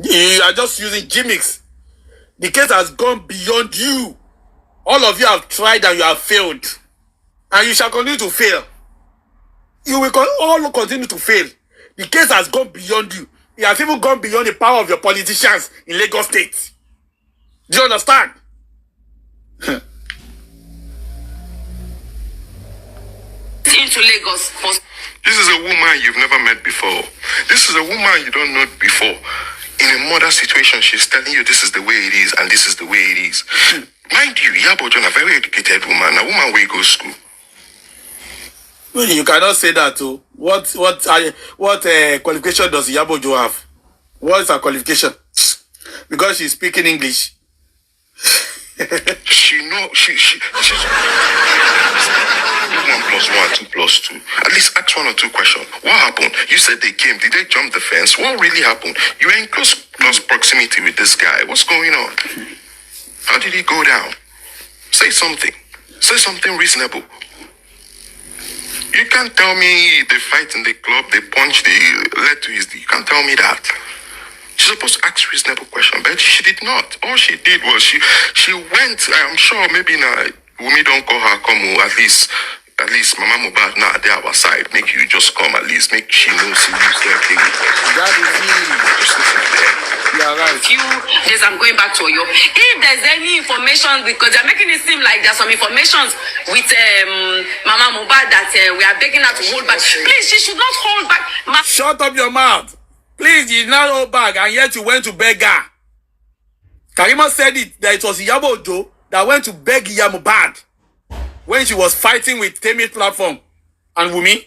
You are just using gimmicks. The case has gone beyond you. All of you have tried and you have failed. And you shall continue to fail. You will all continue to fail. The case has gone beyond you. It has even gone beyond the power of your politicians in Lagos State. Do you understand? Into Lagos. This is a woman you've never met before. This is a woman you don't know before. In a murder situation, she's telling you this is the way it is and this is the way it is. Mind you, Yabo John, a very educated woman, a woman where you go to school. You cannot say that too. What qualification does Yabo Jo have? What is her qualification? Because she's speaking English. She 1 + 1, 2 + 2. At least ask 1 or 2 questions. What happened? You said they came. Did they jump the fence? What really happened? You were in close proximity with this guy. What's going on? How did he go down? Say something. Say something reasonable. You can't tell me they fight in the club, they punch, they led to his... You can't tell me that. She's supposed to ask reasonable question, but she did not. All she did was she went, I'm sure maybe now, Wunmi don't call her come, at least Mama Mohbad now they our side. Make you just come at least. Make she knows you there. That is it. You are right. Few days I'm going back to Oyo. If there's any information, because they're making it seem like there's some information with Mama Mohbad that we are begging her to hold back. Please, she should not hold back. Shut up your mouth. Please, you did not hold back, and yet you went to beg her. Karima said it that it was Yabo Jo that went to beg Mohbad when she was fighting with Temi's platform and Wunmi.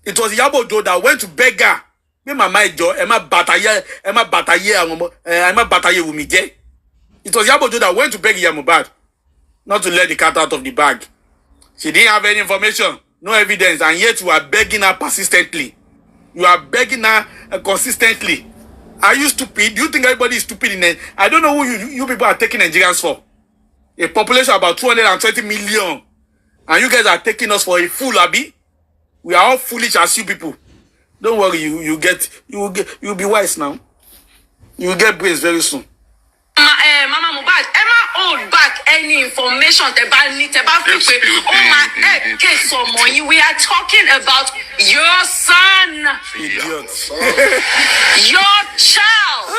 It was Yabo Jo that went to beg her. Me mama Jo, Emma bataye Wunmi je. It was Yabo Jo that went to beg Mohbad not to let the cat out of the bag. She didn't have any information, no evidence, and yet you are begging her persistently. You are begging her consistently. Are you stupid? Do you think everybody is stupid in it? I don't know who you people are taking Nigerians for. A population of about 220 million. And you guys are taking us for a fool, Abi. We are all foolish as you people. Don't worry, you'll be wise now. You will get brains very soon. Mama Mohbad, Emma hold back any information about we are talking about your son. Idiots. Your child.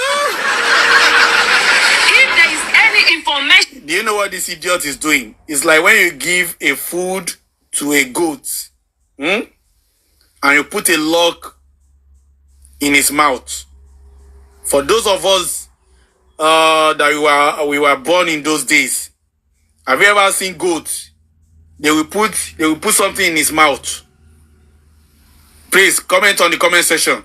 If there is any information. Do you know what this idiot is doing? It's like when you give a food to a goat, and you put a lock in his mouth. For those of us that we were born in those days, have you ever seen goats? They will put something in his mouth. Please comment on the comment section.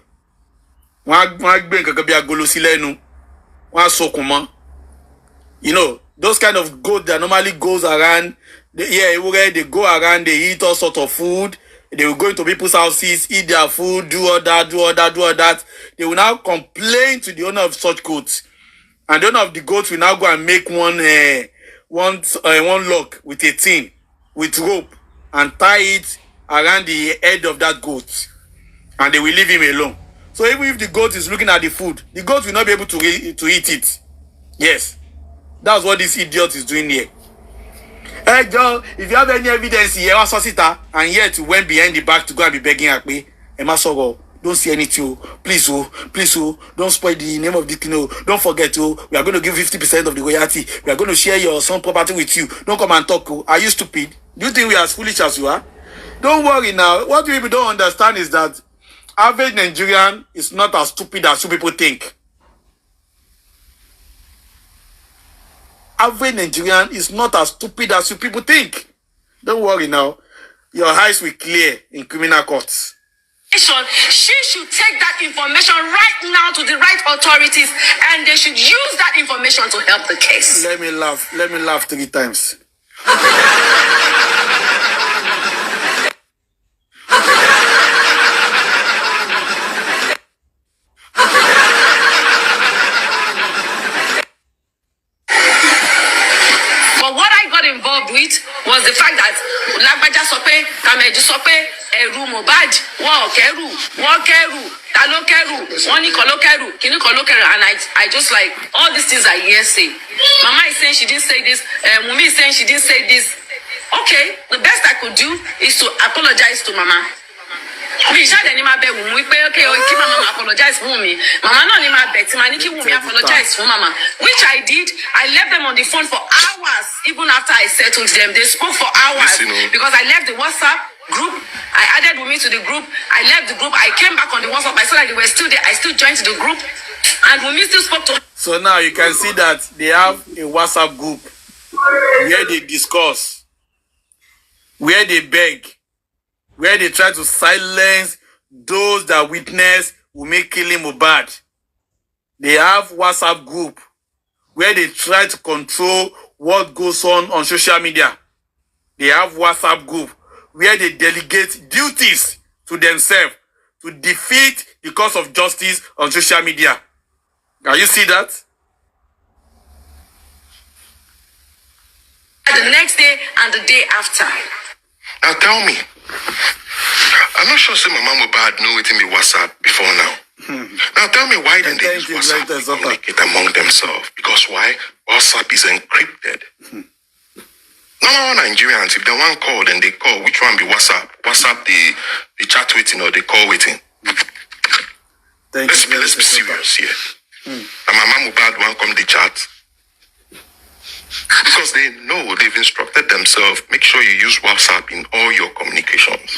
You know, those kind of goats that normally goes around, they go around, they eat all sorts of food. They will go into people's houses, eat their food, do all that. They will now complain to the owner of such goats. And the owner of the goats will now go and make one lock with a tin, with rope, and tie it around the head of that goat. And they will leave him alone. So even if the goat is looking at the food, the goat will not be able to eat it. Yes. That's what this idiot is doing here. Hey, Joe, if you have any evidence here, and yet you went behind the back to go and be begging Akpe, Emma Sogo, don't see anything. Please, don't spoil the name of the kino. Don't forget, we are going to give 50% of the royalty. We are going to share your son property with you. Don't come and talk. Are you stupid? Do you think we are as foolish as you are? Don't worry now. What people don't understand is that average Nigerian is not as stupid as you people think. Average Nigerian is not as stupid as you people think. Don't worry now. Your eyes will clear in criminal courts. She should take that information right now to the right authorities, and they should use that information to help the case. Let me laugh 3 times. But what I got involved with was the fact that Lagbaja Sope, Kameji Sope, ẹ̀rù Mohbad wọ́n kẹ́rù wọ́n kẹ́rù ta ló kẹ́rù wọ́n ní kan ló kẹ́rù kíní kan ló kẹ́rù, and I just like all these things I hear say. Mama is saying she didn't say this, Wunmi is saying she didn't say this. Okay, the best I could do is to apologize to Mama. Mi ṣáde ni máa bẹ Wunmi pé okay kí Mama apologize fún Wunmi. Mama náà ni máa bẹ̀ tí máa ní kí Wunmi apologize fún Mama, which I did. I left them on the phone for hours even after I settled them. They spoke for hours because I left the WhatsApp group. I added Wunmi to the group. I left the group. I came back on the WhatsApp. I saw that they were still there. I still joined the group, and Wunmi still spoke to. So now you can see that they have a WhatsApp group where they discuss, where they beg, where they try to silence those that witness Wunmi killing Mohbad. They have WhatsApp group where they try to control what goes on social media. They have WhatsApp group where they delegate duties to themselves to defeat the cause of justice on social media. Can you see that? The next day and the day after. Now tell me, I'm not sure say Mama Mohbad know it in the WhatsApp before now. Now tell me why didn't they use WhatsApp to communicate among themselves? Because why? WhatsApp is encrypted. Now Nigerians, if they want call, then they call. Which one be WhatsApp? WhatsApp the chat waiting or they call waiting. Let's be serious here. And Mama Mohbad won't come the chat. Because they know they've instructed themselves, make sure you use WhatsApp in all your communications.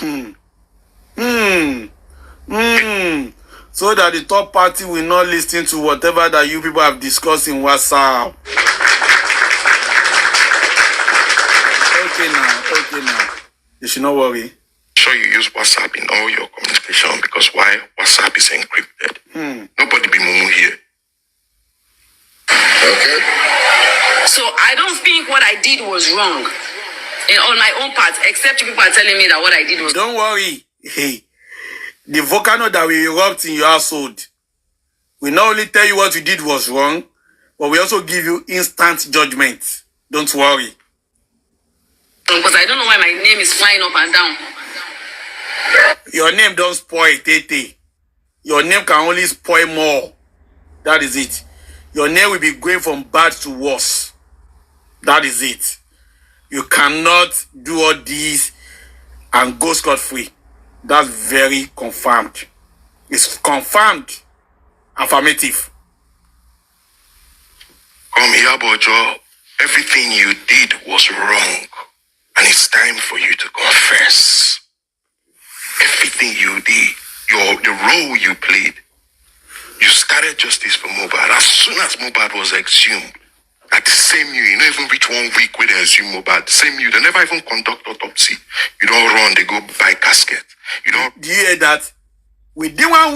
So that the third party will not listen to whatever that you people have discussed in WhatsApp. Okay now. You should not worry. Make sure you use WhatsApp in all your communication, because why? WhatsApp is encrypted. Nobody be mumu here. Okay. So I don't think what I did was wrong on my own part, except you people are telling me that what I did was. Don't worry. Hey, the volcano that will erupt in your household will not only tell you what you did was wrong, but we also give you instant judgment. Don't worry. Because I don't know why my name is flying up and down. Your name don't spoil, Tete. Your name can only spoil more. That is it. Your name will be going from bad to worse. That is it. You cannot do all this and go scot-free. That's very confirmed. It's confirmed. Affirmative. Come here, Bojo. Everything you did was wrong. And it's time for you to confess. Everything you did, the role you played. You started justice for Mohbad. As soon as Mohbad was exhumed, at the same year, you don't even reach 1 week where they exhume Mohbad. The same year, they never even conduct autopsy. You don't run, they go buy casket. You don't. Do you hear that? Within 1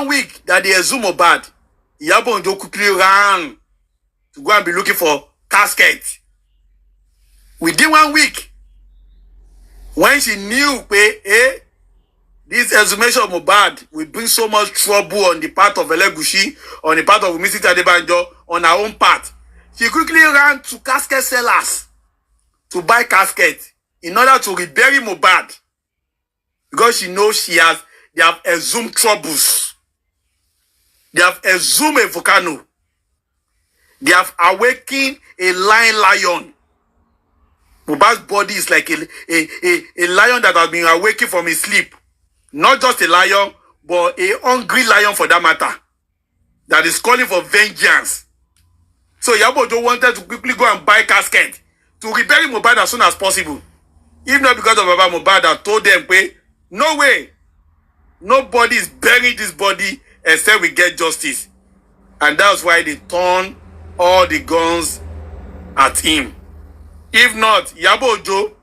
week that they exhume Mohbad, Iyabo Ojo quickly ran to go and be looking for casket. Within 1 week, when she knew, this exhumation of Mohbad will bring so much trouble on the part of Elegushi, on the part of Mrs. Adebanjo, on her own part, she quickly ran to casket sellers to buy casket in order to rebury Mohbad, because she knows they have exhumed troubles. They have exhumed a volcano. They have awakened a lion. Mohbad's body is like a lion that has been awakened from his sleep. Not just a lion, but a hungry lion for that matter, that is calling for vengeance. So Iyabo Ojo wanted to quickly go and buy casket to rebury Mohbad as soon as possible. If not because of Baba Mohbad that told them, no way, nobody is burying this body except we get justice. And that's why they turned all the guns at him. If not, Iyabo Ojo,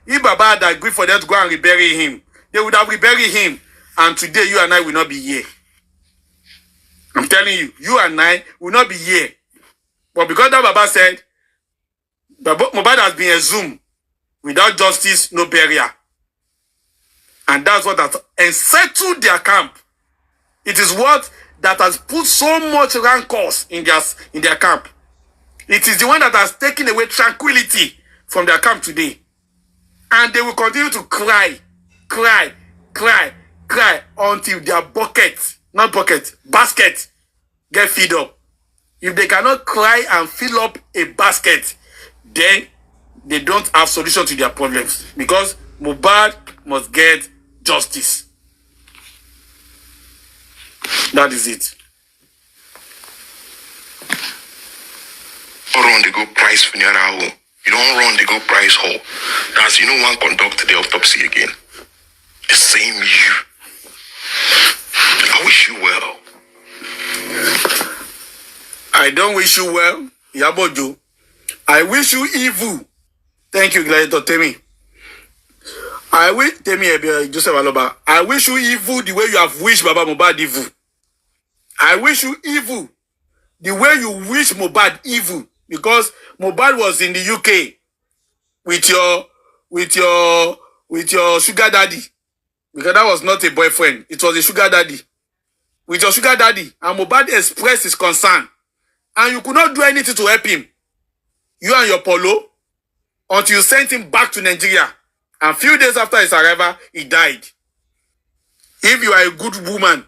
if Baba had agreed for them to go and rebury him, they would have reburied him. And today, you and I will not be here. I'm telling you, you and I will not be here. But because that Baba said, Mohbad has been exhumed, without justice, no burial. And that's what has unsettled their camp. It is what that has put so much rancors in their camp. It is the one that has taken away tranquility from their camp today. And they will continue to cry until their basket get filled up. If they cannot cry and fill up a basket, then they don't have solution to their problems, because Mohbad must get justice. That is it. Run, they go price funeral. You don't run, they go price hall. That's, one conduct the autopsy again. The same you. I wish you well. I don't wish you well, Yabojo. I wish you evil. Thank you, Gladiator Temi. Joseph Aloba. I wish you evil the way you have wished Baba Mohbad evil. I wish you evil the way you wish Mohbad evil, because Mohbad was in the UK with your sugar daddy, because that was not a boyfriend, it was a sugar daddy. With your sugar daddy, and Mohbad expressed his concern, and you could not do anything to help him, you and your polo, until you sent him back to Nigeria. And a few days after his arrival, he died. If you are a good woman,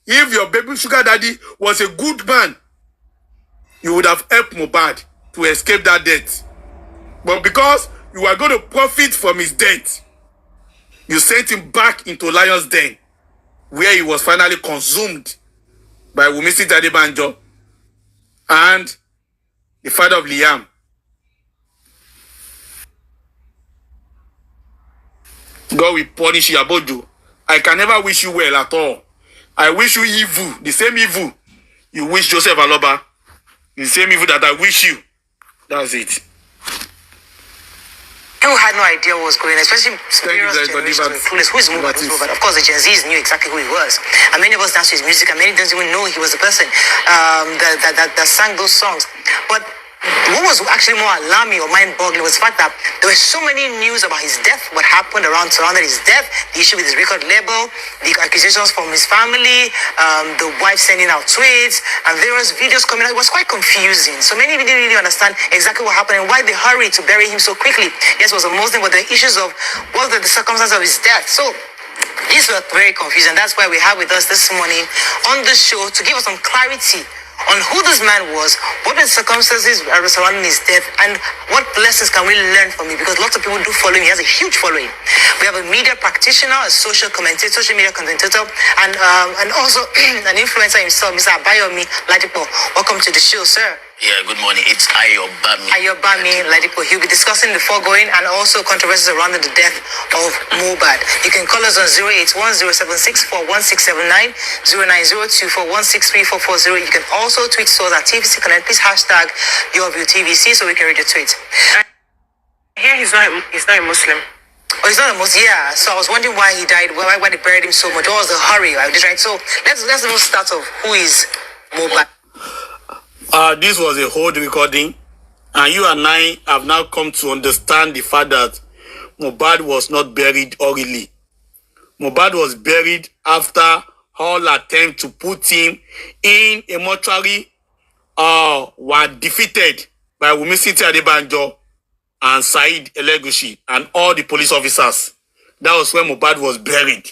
if your baby sugar daddy was a good man, you would have helped Mohbad to escape that death. But because you are going to profit from his death, you sent him back into Lion's Den, where he was finally consumed by Wunmi Adebanjo and the father of Liam. God will punish you, Abojo. I can never wish you well at all. I wish you evil, the same evil you wish Joseph Aloba, the same evil that I wish you. That's it. People had no idea what was going on, especially various generations were clueless. Who is Mohbad? Of course, the Gen Zs knew exactly who he was. And many of us danced to his music, and many didn't even know he was the person that sang those songs. But what was actually more alarming or mind-boggling was the fact that there were so many news about his death, what happened surrounded his death, the issue with his record label, the accusations from his family, the wife sending out tweets, and various videos coming out. It was quite confusing. So many didn't really understand exactly what happened and why they hurried to bury him so quickly. Yes, it was a Muslim, but the issues of what were the circumstances of his death. So these were very confusing. That's why we have with us this morning on the show to give us some clarity on who this man was, what the circumstances surrounding his death, and what lessons can we learn from him, because lots of people do follow him. He has a huge following. We have a media practitioner, a social media commentator, and also an influencer himself, Mr. Abayomi Ladipo. Welcome to the show, sir. Yeah, good morning. It's Ayobami Ladipo. He'll be discussing the foregoing and also controversies surrounding the death of Mohbad. You can call us on 081-076-41679, 0902-4163440. You can also tweet us at TVC Connect. Please hashtag YourViewTVC so we can read your tweet. Here he's not a Muslim. Oh, he's not a Muslim. Yeah. So I was wondering why he died, why they buried him so much. What was the hurry? Right? So let's even start off. Who is Mohbad? This was a hold recording, and you and I have now come to understand the fact that Mohbad was not buried orally. Mohbad was buried after all attempts to put him in a mortuary were defeated by Wunmi Adebanjo and Said Elegushi and all the police officers. That was when Mohbad was buried.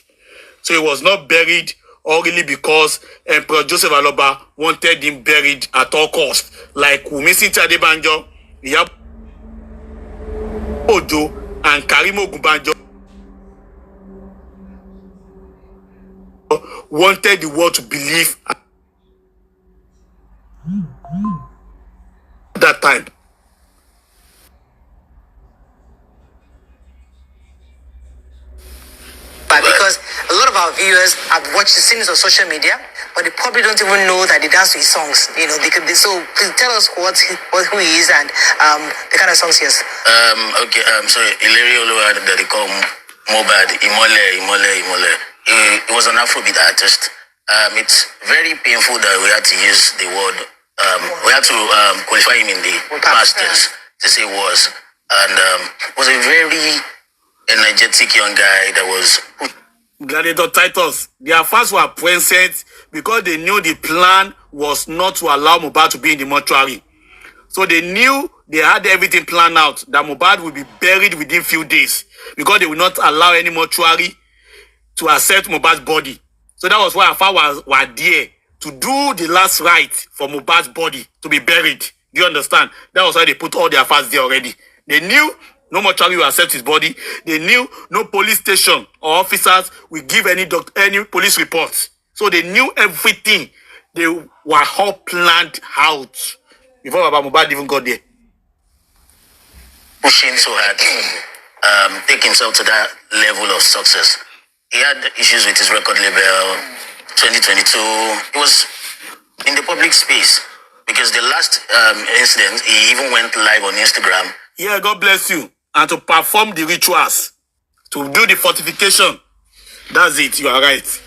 So he was not buried orally because Emperor Joseph Aloba wanted him buried at all costs, like Wunmi Adebanjo, Ojo, and Karimo Gumbanjo wanted the world to believe at that time. Because a lot of our viewers have watched the scenes on social media, but they probably don't even know that they dance to his songs. So please tell us who he is and the kind of songs he has. Sorry, R I0USLY that they call Mohbad, Imole. He was an Afrobeat artist. It's very painful that we had to use the word, we had to qualify him in the past tense to say was. And was a very energetic young guy that was... Gladiator Titus, their fans were present because they knew the plan was not to allow Mohbad to be in the mortuary. So they knew they had everything planned out that Mohbad will be buried within few days because they will not allow any mortuary to accept Mohbad's body. So that was why Afa were there to do the last rite for Mohbad's body to be buried. Do you understand? That was why they put all their affairs there already. They knew no mortuary will accept his body. They knew no police station or officers will give any police reports. So they knew everything. They were all planned out before Baba Mohbad even got there. Pushing so hard to take himself to that level of success. He had issues with his record label. 2022, he was in the public space because the last incident, he even went live on Instagram. Yeah, God bless you. And to perform the rituals, to do the fortification. That's it, you are right.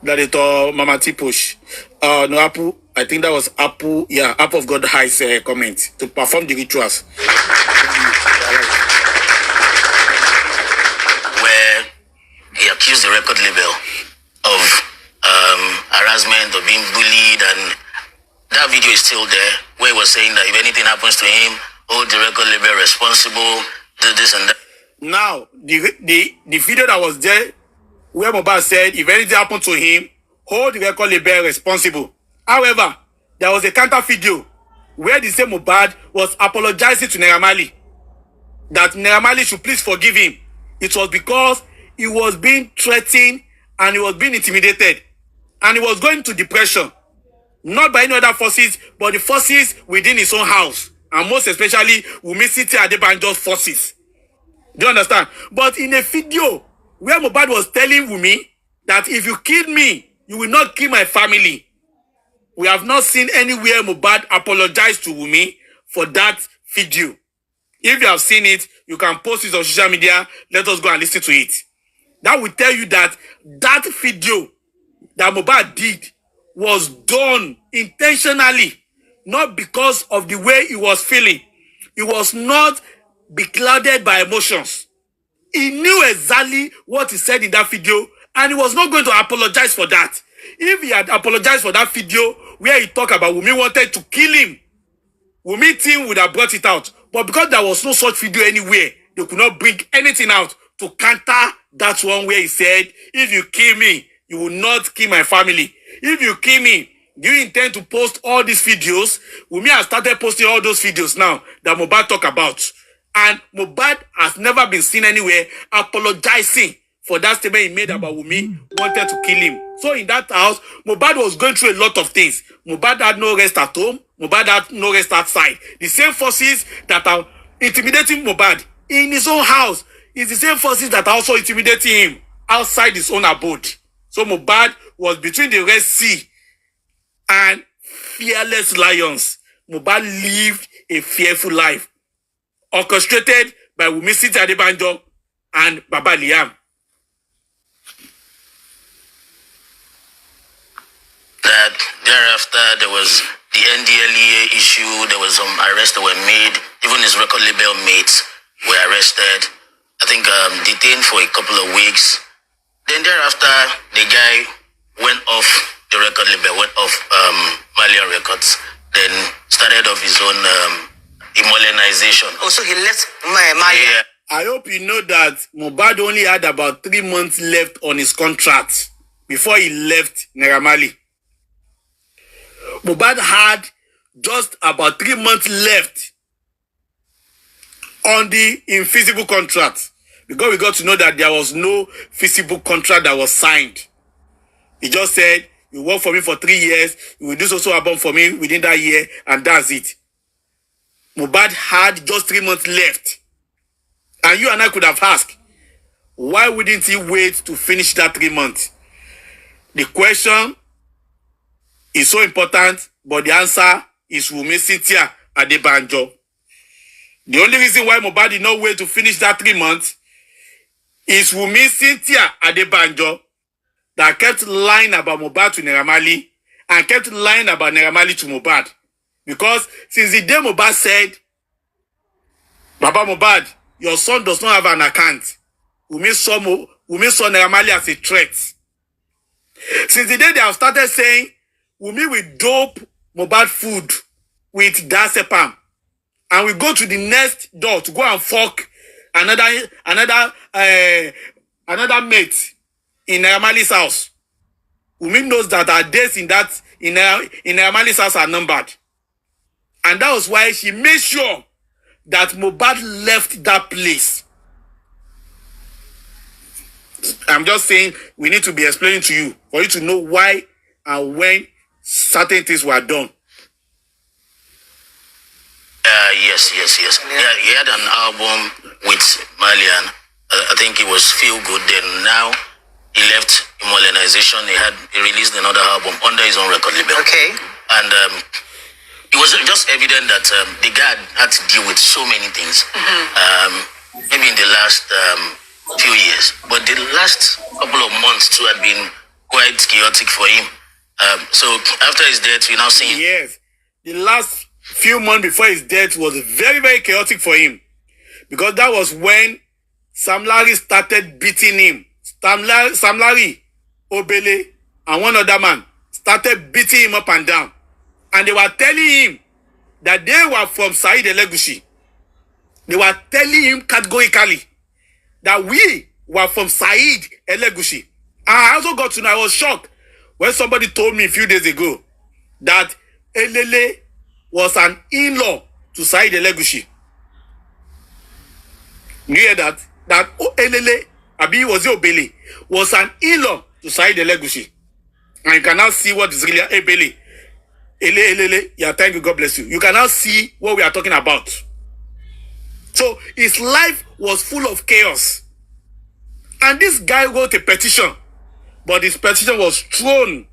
That is Mama T push. No, Apple, I think that was Apple, yeah, Apple of God High's comment. To perform the rituals. Where he accused the record label of harassment or being bullied, and that video is still there where he was saying that if anything happens to him, hold the record label responsible, do this and that. Now, the video that was there where Mohbad said if anything happened to him, hold the record label responsible. However, there was a counter video where the same Mohbad was apologizing to Naira Marley that Naira Marley should please forgive him. It was because he was being threatened and he was being intimidated. And he was going to depression. Not by any other forces, but the forces within his own house. And most especially, Wunmi Adebanjo's forces. Do you understand? But in a video where Mohbad was telling Wunmi that if you kill me, you will not kill my family. We have not seen anywhere Mohbad apologize to Wunmi for that video. If you have seen it, you can post it on social media. Let us go and listen to it. That will tell you that that video that Mohbad did was done intentionally, not because of the way he was feeling. He was not beclouded by emotions. He knew exactly what he said in that video, and he was not going to apologize for that. If he had apologized for that video where he talked about Wunmi wanted to kill him, Wunmi team would have brought it out. But because there was no such video anywhere, they could not bring anything out to counter that one where he said, if you kill me, you will not kill my family. If you kill me, do you intend to post all these videos? Wunmi has started posting all those videos now that Mohbad talk about. And Mohbad has never been seen anywhere apologizing for that statement he made about Wunmi wanted to kill him. So in that house, Mohbad was going through a lot of things. Mohbad had no rest at home. Mohbad had no rest outside. The same forces that are intimidating Mohbad in his own house is the same forces that are also intimidating him outside his own abode. So Mohbad was between the Red Sea and fearless lions. Mohbad lived a fearful life, orchestrated by Wunmi Adebanjo and Baba Liam. That thereafter there was the NDLEA issue, there was some arrests that were made, even his record label mates were arrested, I think detained for a couple of weeks. Then thereafter, the guy went off the record label, went off Malian Records, then started off his own immortalization. Oh, so he left Mali. Yeah. I hope you know that Mohbad only had about 3 months left on his contract before he left Naira Marley. Mohbad had just about 3 months left on the invisible contract, because we got to know that there was no feasible contract that was signed. He just said, you work for me for 3 years, you will do so album for me within that year, and that's it. Mohbad had just 3 months left. And you and I could have asked, why wouldn't he wait to finish that 3 months? The question is so important, but the answer is Wunmi Adebanjo. The only reason why Mohbad did not wait to finish that 3 months is Wunmi Adebanjo that kept lying about Mohbad to Naira Marley and kept lying about Naira Marley to Mohbad. Because since the day Mohbad said, Baba Mohbad, your son does not have an account, Wunmi saw Naira Marley as a threat. Since the day they have started saying, Wunmi will dope Mohbad food with diazepam, and we go to the next door to go and fuck another mate in Amali's house, Wunmi knows that her days in Amali's house are numbered. And that was why she made sure that Mohbad left that place. I'm just saying we need to be explaining to you for you to know why and when certain things were done. Yes. Yeah, he had an album with Malian. I think it was Feel Good. Then now he left Modernization. He released another album under his own record label. Okay. And it was just evident that the guy had to deal with so many things. Maybe in the last few years, but the last couple of months too had been quite chaotic for him. So after his death, we're now seeing. Yes, the last few months before his death was very, very chaotic for him, because that was when Sam Larry started beating him. Sam Larry, Obele, and one other man started beating him up and down, and they were telling him that they were from Saheed Elegushi. They were telling him categorically that we were from Saheed Elegushi. I also got to know, I was shocked when somebody told me a few days ago that Elele was an in-law to Saheed Elegushi. You hear that? That Elele, Abi was Obele, was an in-law to Saheed Elegushi. And you can now see what is really Ebele. Elele, yeah, thank you, God bless you. You can now see what we are talking about. So his life was full of chaos. And this guy wrote a petition, but his petition was thrown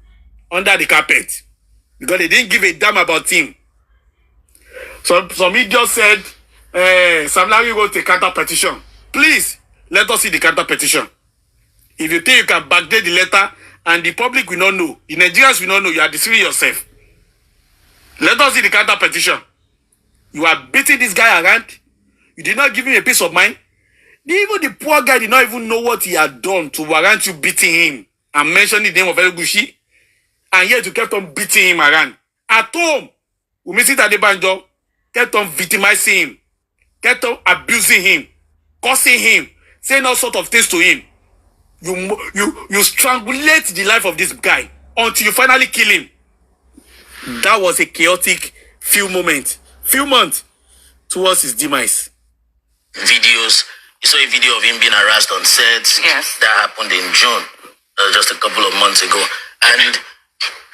under the carpet because they didn't give a damn about him. So some idiot said, Sam Larry wrote a counter petition. Please, let us see the counter petition. If you think you can backdate the letter and the public will not know, the Nigerians will not know, you are deceiving yourself. Let us see the counter petition. You are beating this guy around. You did not give him a peace of mind. Even the poor guy did not even know what he had done to warrant you beating him and mentioning the name of Elegushi. And yet you kept on beating him around. At home, Wunmi Adebanjo kept on victimizing him, kept on abusing him, cursing him, saying all sorts of things to him. You strangulate the life of this guy until you finally kill him. That was a chaotic few months towards his demise. Videos. You saw a video of him being harassed on set. Yes. That happened in June, just a couple of months ago. And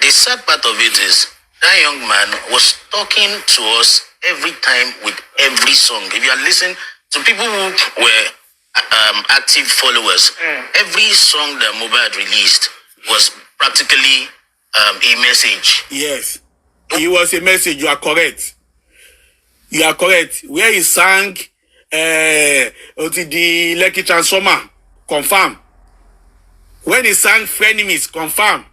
the sad part of it is that young man was talking to us every time with every song. If you are listening to people who were active followers, every song that Mohbad released was practically a message. Yes, it was a message. You are correct. You are correct. Where he sang the Lucky Transformer, confirm. When he sang Frenemies, confirm.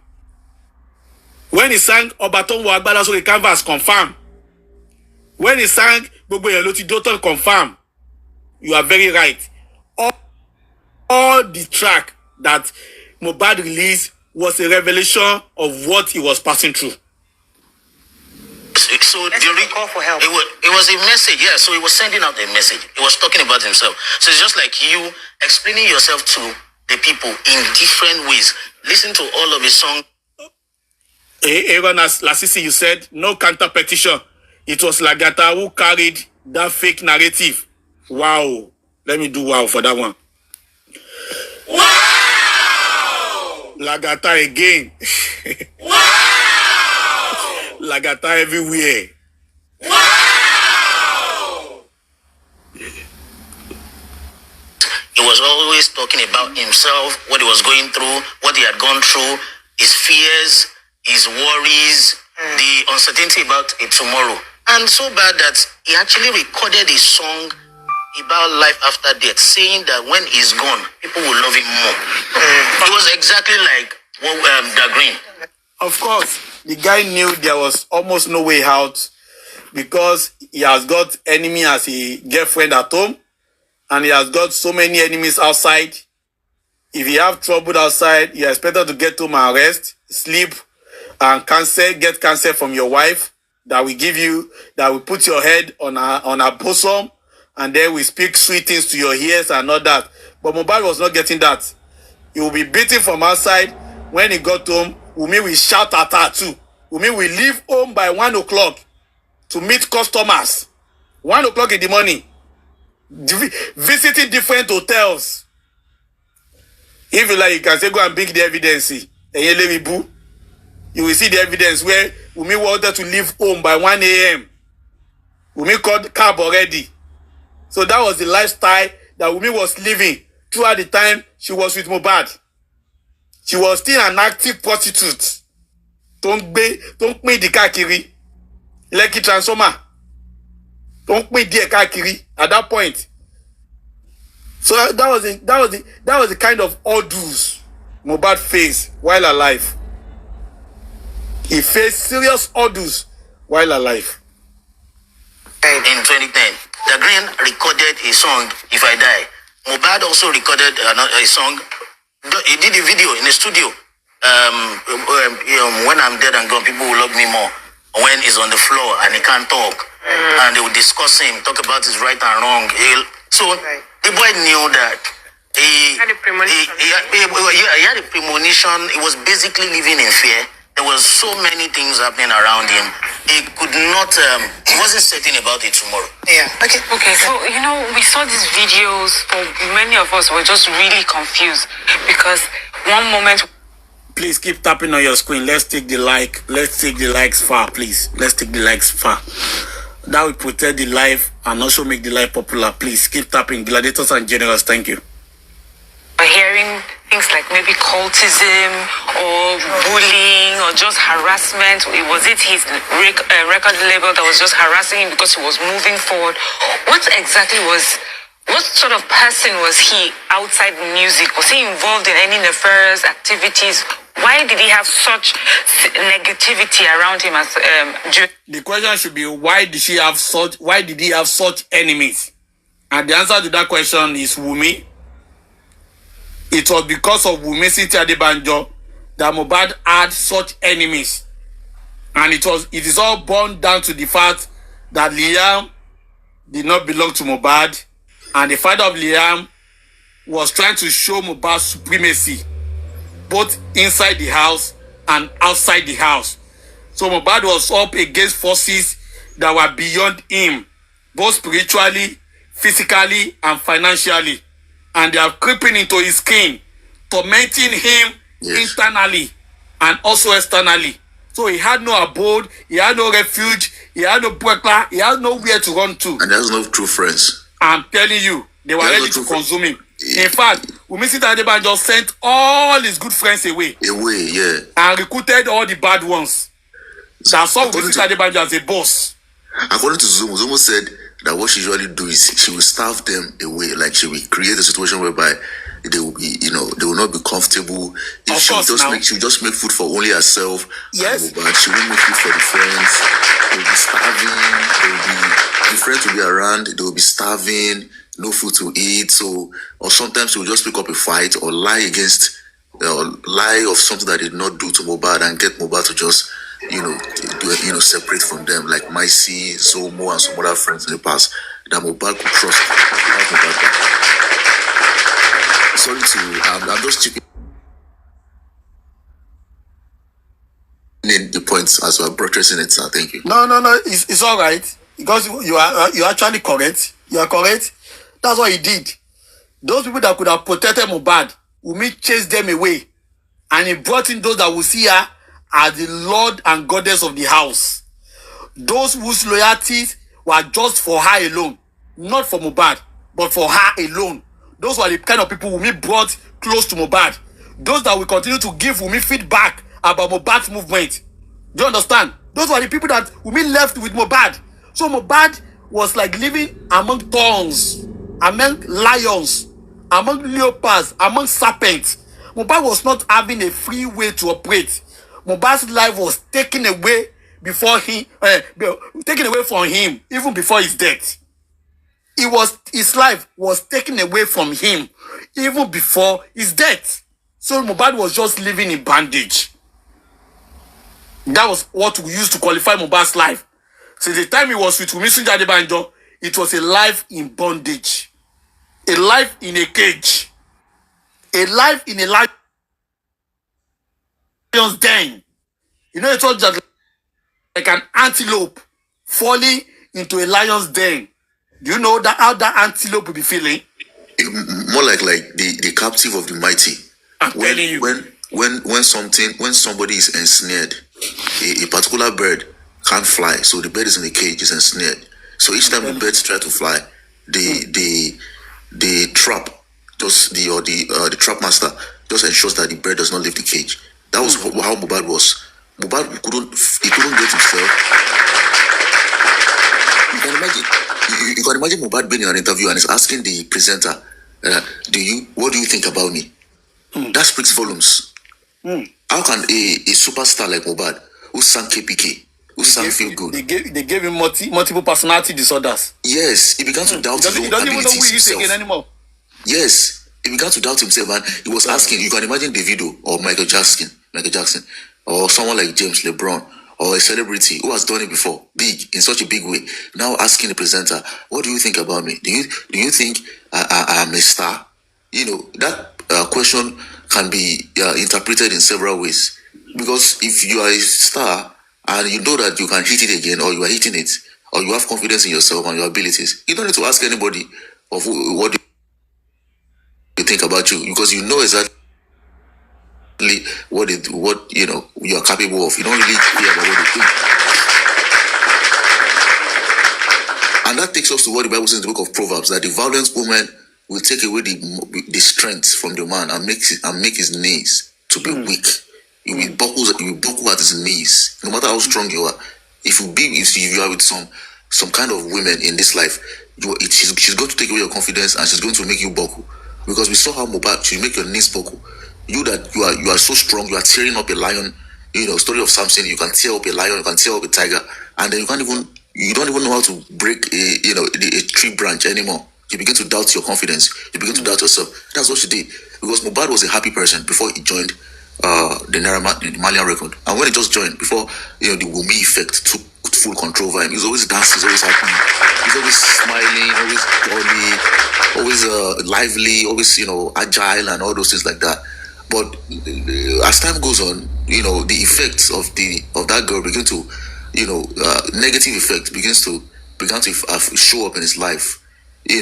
When he sang Obaton Wagbala so the canvas, confirm. When he sang Gbogbo Yeloti Doton, confirm. You are very right. All the track that Mohbad released was a revelation of what he was passing through. So the call for help. It was a message, yeah. So he was sending out a message. He was talking about himself. So it's just like you explaining yourself to the people in different ways. Listen to all of his songs. Aaron, as Lasisi, you said, no counter petition. It was Lagata who carried that fake narrative. Wow. Let me do wow for that one. Wow! Lagata again. Wow! Lagata everywhere. Wow! He was always talking about himself, what he was going through, what he had gone through, his fears, his worries, the uncertainty about a tomorrow. And so bad that he actually recorded a song about life after death, saying that when he's gone, people will love him more. It was exactly like Da Green. Of course, the guy knew there was almost no way out because he has got enemy as a girlfriend at home and he has got so many enemies outside. If you have trouble outside, you are expected to get home and rest, sleep, and get cancer from your wife. that will give you, that will put your head on our bosom, and then we speak sweet things to your ears and all that. But Mohbad was not getting that. He will be beaten from outside. When he got home, Wunmi will shout at her too. Wunmi will leave home by 1 o'clock to meet customers. 1 o'clock in the morning. Visiting different hotels. If you like, you can say go and bring the evidence. You will see the evidence where Wunmi wanted to leave home by 1 a.m. Wunmi called cab already. So that was the lifestyle that Wunmi was living throughout the time she was with Mohbad. She was still an active prostitute. Don't pay the kakiri. Lekki transformer. Don't pay the kakiri at that point. So that was the kind of odds Mohbad faced while alive. He faced serious odds while alive. In 2010, The Green recorded a song, If I Die. Mohbad also recorded a song. He did a video in the studio. When I'm dead and gone, people will love me more. When he's on the floor and he can't talk, and they will discuss him, talk about his right and wrong. So the boy knew that he had a premonition. He had a premonition. He was basically living in fear. There was so many things happening around him. He could not. He wasn't certain about it tomorrow. Yeah. Okay. So, we saw these videos, but many of us were just really confused because one moment. Please keep tapping on your screen. Let's take the likes far, please. Let's take the likes far. That will protect the life and also make the life popular. Please keep tapping. Gladiators and generals, thank you. Hearing things like maybe cultism or bullying or just harassment. Was it his record label that was just harassing him because he was moving forward? What sort of person was he outside music? Was he involved in any nefarious activities? Why did he have such negativity around him? The question should be, why did he have such enemies? And the answer to that question is Wunmi. It was because of Wunmi Cynthia Adebanjo that Mohbad had such enemies. And it is all born down to the fact that Liam did not belong to Mohbad, and the father of Liam was trying to show Mohbad's supremacy both inside the house and outside the house. So Mohbad was up against forces that were beyond him, both spiritually, physically, and financially. And they are creeping into his skin, tormenting him internally and also externally. So he had no abode, he had no refuge, he had no breakla, he had nowhere to run to. And there's no true friends. I'm telling you, they were ready to consume him. In fact, Wunmi Cynthia Adebanjo sent all his good friends away. And recruited all the bad ones. That saw Wunmi Cynthia Adebanjo as a boss. According to Zumo said that what she usually do is she will starve them away. Like she will create a situation whereby they will be, they will not be comfortable. If she will just make food for only herself. Yes. But she won't make food for the friends. They will be starving. The friends will be around. They will be starving. No food to eat. So, or sometimes she will just pick up a fight or lie of something that they did not do to Mohbad and get Mohbad to just separate from them, like Maisi, Zomo, and some other friends in the past that Mohbad could trust. I'm just chipping in the points as well, buttressing it, sir. Thank you. No, it's all right, because you're actually correct. You are correct. That's what he did. Those people that could have protected Mohbad, Wunmi chased them away, and he brought in those that will see her as the Lord and Goddess of the house. Those whose loyalties were just for her alone, not for Mohbad, but for her alone. Those were the kind of people Wunmi brought close to Mohbad. Those that will continue to give Wunmi feedback about Mohbad's movement. Do you understand? Those were the people that Wunmi left with Mohbad. So Mohbad was like living among thorns, among lions, among leopards, among serpents. Mohbad was not having a free way to operate. Mohbad's life was taken away from him, even before his death. His life was taken away from him, even before his death. So Mohbad was just living in bondage. That was what we used to qualify Mohbad's life. Since the time he was with Wunmi Adebanjo, it was a life in bondage, a life in a cage, a life in a lion's den. You know, it was just like an antelope falling into a lion's den. Do you know that how that antelope will be feeling? More like the captive of the mighty. I'm telling you. When somebody is ensnared, a particular bird can't fly, so the bird is in a cage, is ensnared. So each time the birds try to fly, the trap the trap master just ensures that the bird does not leave the cage. That was how Mohbad was. Mohbad couldn't get himself. You can imagine Mohbad being in an interview and is asking the presenter, what do you think about me? That speaks volumes. How can a superstar like Mohbad, who sang KPK, who sang Feel Good, they gave him multiple personality disorders? Yes, he began to doubt his own He doesn't even know who abilities he is himself. again anymore. Yes, he began to doubt himself, and he was asking. You can imagine Davido or Michael Jackson, or someone like James LeBron, or a celebrity who has done it before, big in such a big way. Now asking the presenter, "What do you think about me? Do you think I am a star?" You know that question can be interpreted in several ways. Because if you are a star and you know that you can hit it again, or you are hitting it, or you have confidence in yourself and your abilities, you don't need to ask anybody of what they think about you, because you know exactly what you are capable of. You don't really care about what they think. And that takes us to what the Bible says in the book of Proverbs, that the violent woman will take away the strength from the man and make his knees to be weak. You will buckle at his knees, no matter how strong you are. If you are with some kind of women in this life, she's going to take away your confidence and she's going to make you buckle. Because we saw how Mohbad, she make your knees buckle. You are so strong, you are tearing up a lion. Story of Samson, you can tear up a lion, you can tear up a tiger, and then you don't even know how to break a tree branch anymore. You begin to doubt your confidence. You begin to doubt yourself. That's what she did. Because Mohbad was a happy person before he joined the Malian record. And when he just joined, before the Wunmi effect took full control over him, he's always dancing, he's always happy, he's always smiling, always jolly, always lively, always agile and all those things like that. But as time goes on, the effects of that girl begin to, negative effect began to show up in his life. He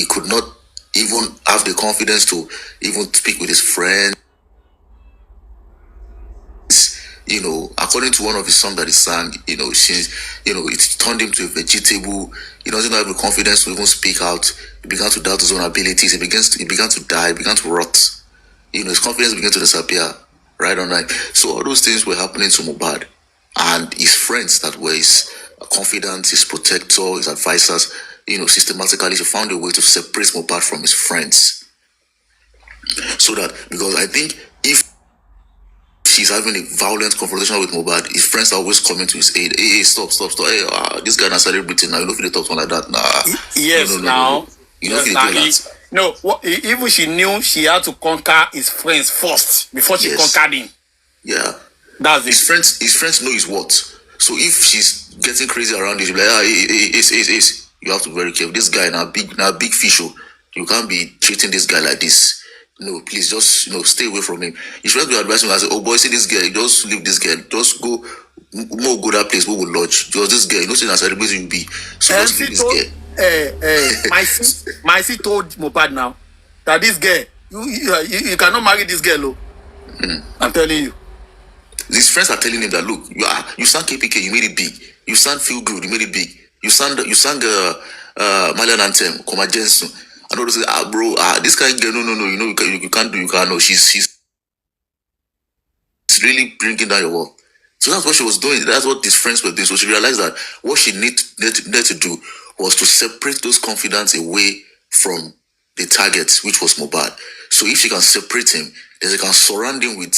could not even have the confidence to even speak with his friends. According to one of his songs that he sang, it turned him to a vegetable. He doesn't have the confidence to even speak out. He began to doubt his own abilities. He began to die. He began to rot. His confidence began to disappear. Right on right. So all those things were happening to Mohbad, and his friends that were his confidant, his protector, his advisors. Systematically, he found a way to separate Mohbad from his friends. So that, because I think if he's having a violent confrontation with Mohbad, his friends are always coming to his aid. Hey, stop. Hey, this guy is celebrating now. You know if they talk to like that. Nah. Yes, no. now. You know if they do that. No, even she knew she had to conquer his friends first before she conquered him. Yeah. That's it. His friends know his what. So if she's getting crazy around you, she'll be like, Ace. You have to be very careful. This guy now big fish. You can't be treating this guy like this. No, please just stay away from him. His friends will advise him and say, "Oh boy, see this guy, just leave this guy. Just go that place where we lodge. Just this guy, see that celebrity will be. So just leave this guy." My sis told Mohbad now that this guy, you cannot marry this girl. I'm telling you. His friends are telling him that, look, you sang KPK, you made it big. You sang Feel Good, you made it big. You sang Malian Anthem, Koma Jensen. And all those say, bro, this kind of girl, no, you can't do, no. She's really bringing down your wall. So that's what she was doing. That's what his friends were doing. So she realized that what she needed to do was to separate those confidants away from the target, which was Mohbad. So if she can separate him, then she can surround him with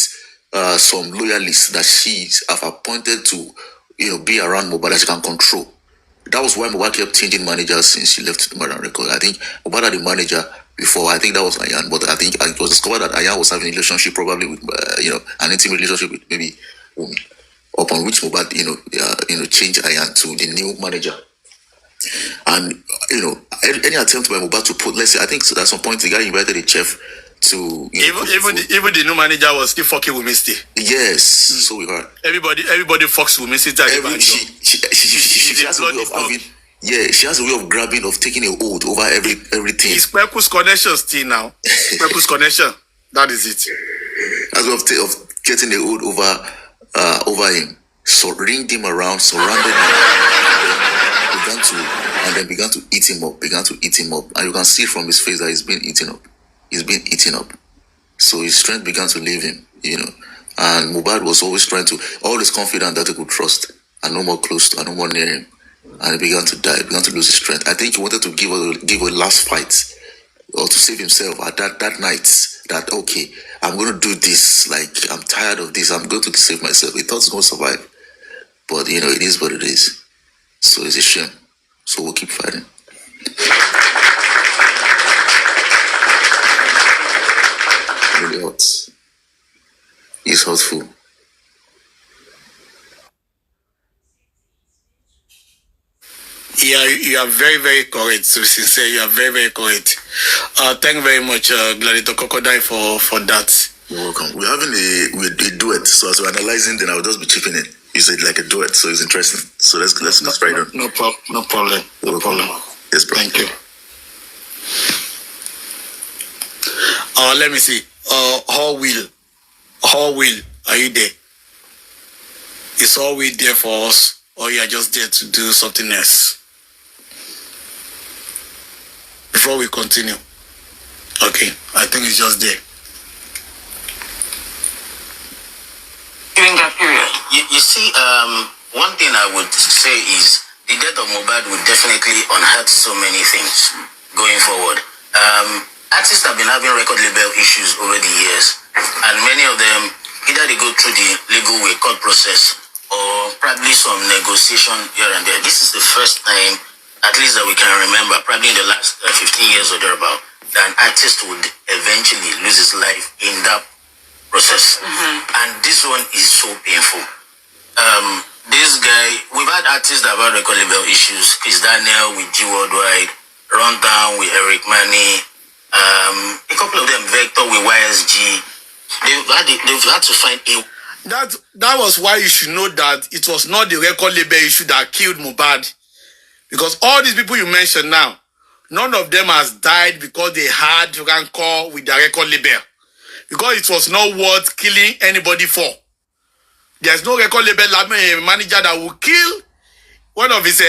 some loyalists that she have appointed to, be around Mohbad that she can control. That was why Mohbad kept changing managers since she left the Malian record. I think Mohbad had a manager before. I think that was Ayan, but I think it was discovered that Ayan was having a relationship, probably with, an intimate relationship with maybe Wunmi. upon which Mohbad, changed Ayan to the new manager. And any attempt by Mohbad to put, let's say, I think at some point the guy invited a chef to even the new manager was still fucking with Misty. Yes, so we heard. Everybody fucks with Misty. She has a way of having, she has a way of grabbing, of taking a hold over everything. It's Peku's connection still now. Peku's connection. That is it. As well of getting a hold over him, so ringed him around, surrounded him, began to eat him up, and you can see from his face that he's been eaten up. So his strength began to leave him, and Mohbad was always always confident that he could trust, and no more close to, and no more near him, and he began to die, began to lose his strength. I think he wanted to give a last fight, or to save himself at that night, that okay, I'm going to do this, like I'm tired of this, I'm going to save myself. He thought he's going to survive, but it is what it is. So it's a shame. So we'll keep fighting. Really hot. It's hurtful. Yeah, you are very, very correct. To be sincere, you are very, very correct. Thank you very much, Gladiator Crocodile, for that. You're welcome. We're having a duet, so as we're analyzing, then I'll just be chipping in. You said like a duet, so it's interesting. So let's try it on. No problem. Yes, bro. Thank you. Let me see. How will are you there? Is How will there for us, or you are just there to do something else? Before we continue, okay, I think it's just there. During that period. You see, one thing I would say is the death of Mohbad would definitely unhurt so many things going forward. Artists have been having record label issues over the years, and many of them, either they go through the legal way, court process, or probably some negotiation here and there. This is the first time, at least that we can remember, probably in the last 15 years or thereabout, that an artist would eventually lose his life in that process. And this one is so painful. This guy, we've had artists that have had record label issues. Chris Daniel with W0RŽT, Rundown with Eric Mani, a couple of them, Vector with YSG. They've had to find a... That was why you should know that it was not the record label issue that killed Mohbad. Because all these people you mentioned now, none of them has died because they had rancor with the record label. Because it was not worth killing anybody for. There's no record label manager that will kill one of his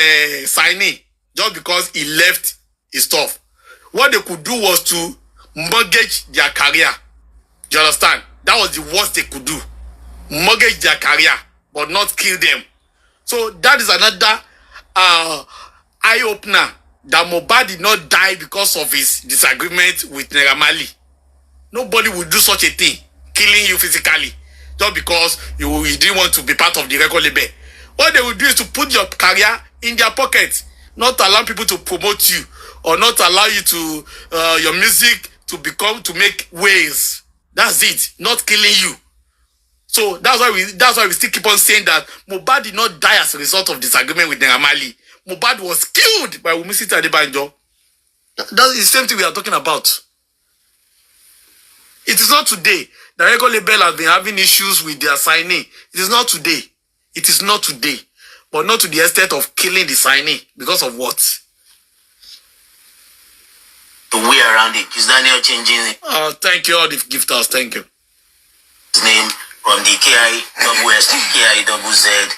signee just because he left his stuff. What they could do was to mortgage their career. Do you understand? That was the worst they could do. Mortgage their career, but not kill them. So that is another eye-opener that Mohbad did not die because of his disagreement with Naira Marley. Nobody would do such a thing, killing you physically, just because you didn't want to be part of the record label. What they would do is to put your career in their pocket, not allow people to promote you, or not allow you to your music to make waves. That's it, not killing you. So that's why we still keep on saying that Mohbad did not die as a result of disagreement with Naira Marley. Mohbad was killed by Wunmi Adebanjo. That's the same thing we are talking about. It is not today. The record label has been having issues with their signing. It is not today. It is not today. But not to the extent of killing the signee. Because of what? The way around it. Is Daniel changing it? Thank you, all the gifters. Thank you. His name from the KISS to KIZZ.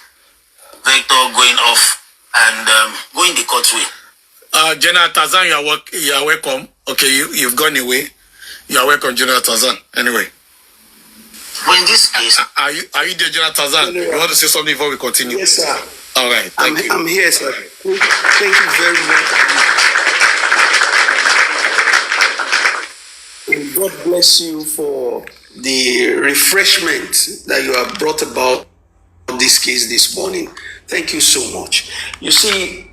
Vector going off and going the court way. General Tarzan, you are welcome. Okay, you've gone away. You are welcome, General Tarzan. Anyway. When this case... Are you there, General Tarzan? You want to say something before we continue? Yes, sir. All right, thank you. I'm here, sir. Thank you very much. And God bless you for the refreshment that you have brought about this case this morning. Thank you so much. You see,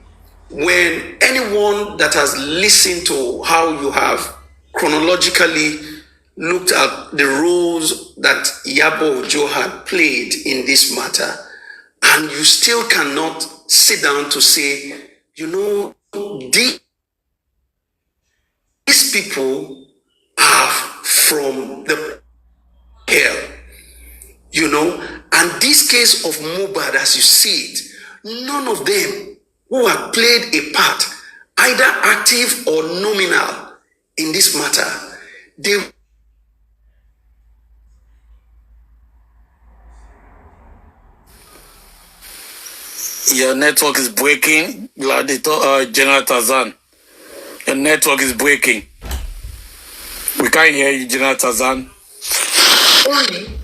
when anyone that has listened to how you have chronologically looked at the roles that Iyabo Ojo had played in this matter, and you still cannot sit down to say, you know, these people are from the hell, you know, and this case of Mohbad, as you see it, none of them who have played a part, either active or nominal, in this matter, they Your network is breaking, General Tazan. Your network is breaking. We can't hear you, General Tazan. Only